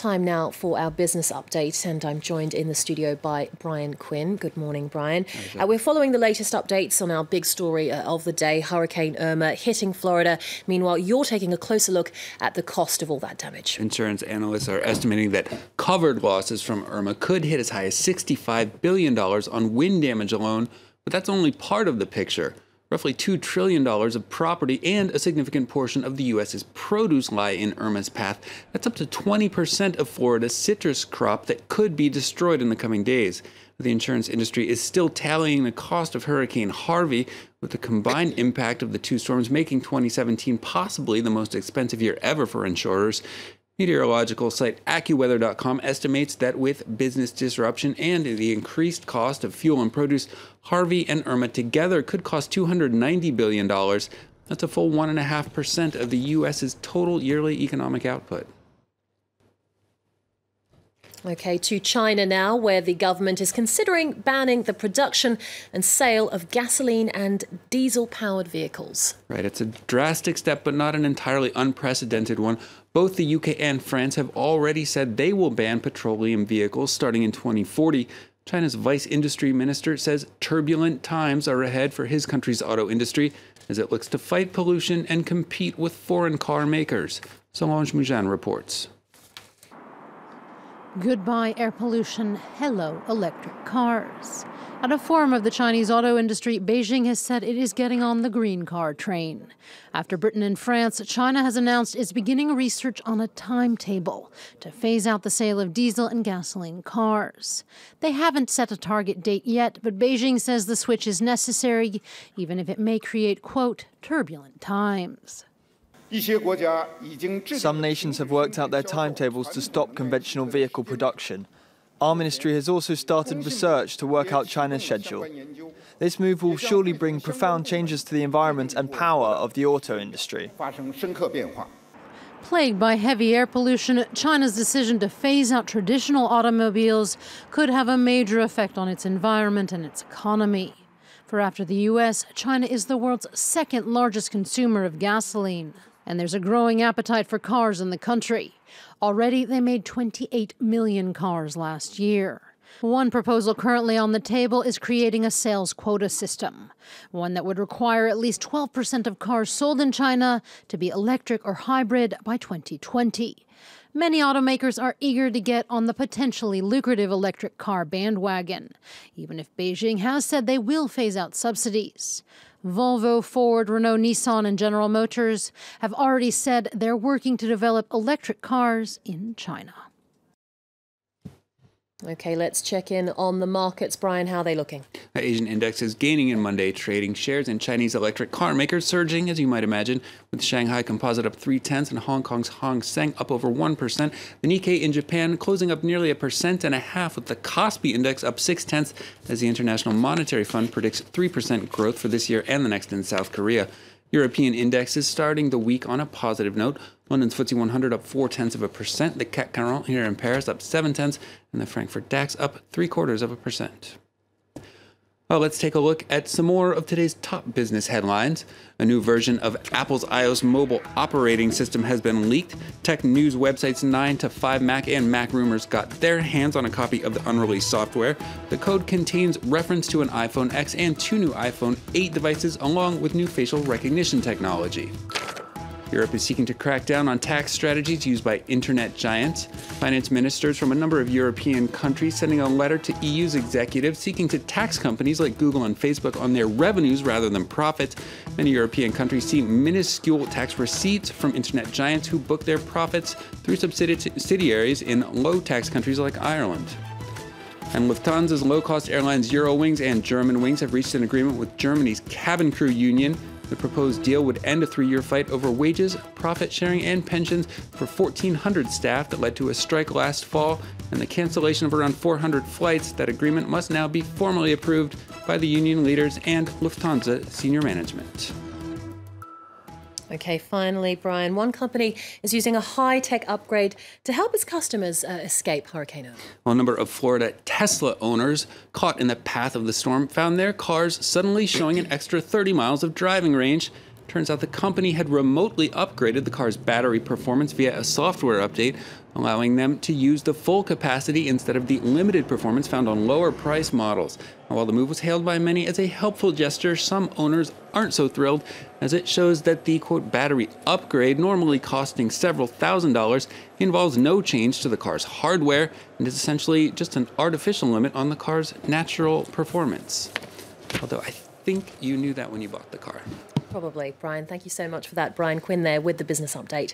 time now for our business update, and I'm joined in the studio by Brian Quinn. Good morning, Brian. We're following the latest updates on our big story of the day, Hurricane Irma hitting Florida. Meanwhile, you're taking a closer look at the cost of all that damage. Insurance analysts are estimating that covered losses from Irma could hit as high as $65 billion on wind damage alone, but that's only part of the picture. Roughly $2 trillion of property and a significant portion of the U.S.'s produce lie in Irma's path. That's up to 20% of Florida's citrus crop that could be destroyed in the coming days. The insurance industry is still tallying the cost of Hurricane Harvey, with the combined impact of the two storms making 2017 possibly the most expensive year ever for insurers. Meteorological site AccuWeather.com estimates that with business disruption and the increased cost of fuel and produce, Harvey and Irma together could cost $290 billion. That's a full 1.5% of the U.S.'s total yearly economic output. OK, to China now, where the government is considering banning the production and sale of gasoline and diesel-powered vehicles. Right, it's a drastic step, but not an entirely unprecedented one. Both the UK and France have already said they will ban petroleum vehicles starting in 2040. China's vice industry minister says turbulent times are ahead for his country's auto industry as it looks to fight pollution and compete with foreign car makers. Solange Moujan reports. Goodbye air pollution, hello electric cars. At a forum of the Chinese auto industry, Beijing has said it is getting on the green car train. After Britain and France, China has announced it's beginning research on a timetable to phase out the sale of diesel and gasoline cars. They haven't set a target date yet, but Beijing says the switch is necessary, even if it may create, quote, turbulent times. Some nations have worked out their timetables to stop conventional vehicle production. Our ministry has also started research to work out China's schedule. This move will surely bring profound changes to the environment and power of the auto industry. Plagued by heavy air pollution, China's decision to phase out traditional automobiles could have a major effect on its environment and its economy. For after the U.S., China is the world's second largest consumer of gasoline. And there's a growing appetite for cars in the country. Already, they made 28 million cars last year. One proposal currently on the table is creating a sales quota system, one that would require at least 12% of cars sold in China to be electric or hybrid by 2020. Many automakers are eager to get on the potentially lucrative electric car bandwagon, even if Beijing has said they will phase out subsidies. Volvo, Ford, Renault, Nissan, and General Motors have already said they're working to develop electric cars in China. OK, let's check in on the markets. Brian, how are they looking? The Asian index is gaining in Monday trading. Shares in Chinese electric car makers surging, as you might imagine, with Shanghai Composite up 0.3 and Hong Kong's Hang Seng up over 1%. The Nikkei in Japan closing up nearly 1.5%, with the Kospi index up 0.6, as the International Monetary Fund predicts 3% growth for this year and the next in South Korea. European indexes starting the week on a positive note. London's FTSE 100 up 0.4%. The CAC 40 here in Paris up 0.7, and the Frankfurt DAX up 0.75%. Well, let's take a look at some more of today's top business headlines. A new version of Apple's iOS mobile operating system has been leaked. Tech news websites 9 to 5 Mac and Mac Rumors got their hands on a copy of the unreleased software. The code contains reference to an iPhone X and 2 new iPhone 8 devices, along with new facial recognition technology. Europe is seeking to crack down on tax strategies used by internet giants. Finance ministers from a number of European countries sending a letter to EU's executives seeking to tax companies like Google and Facebook on their revenues rather than profits. Many European countries see minuscule tax receipts from internet giants who book their profits through subsidiaries in low-tax countries like Ireland. And Lufthansa's low-cost airlines Eurowings and Germanwings have reached an agreement with Germany's cabin crew union. The proposed deal would end a 3-year fight over wages, profit sharing, and pensions for 1,400 staff that led to a strike last fall and the cancellation of around 400 flights. That agreement must now be formally approved by the union leaders and Lufthansa senior management. OK, finally, Brian, one company is using a high-tech upgrade to help its customers escape Hurricane Irma. Well, a number of Florida Tesla owners caught in the path of the storm found their cars suddenly showing an extra 30 miles of driving range Turns out the company had remotely upgraded the car's battery performance via a software update, allowing them to use the full capacity instead of the limited performance found on lower price models. And while the move was hailed by many as a helpful gesture, some owners aren't so thrilled, as it shows that the, quote, battery upgrade, normally costing several $1,000s, involves no change to the car's hardware and is essentially just an artificial limit on the car's natural performance. Although I think you knew that when you bought the car. Probably. Brian, thank you so much for that. Brian Quinn there with the business update.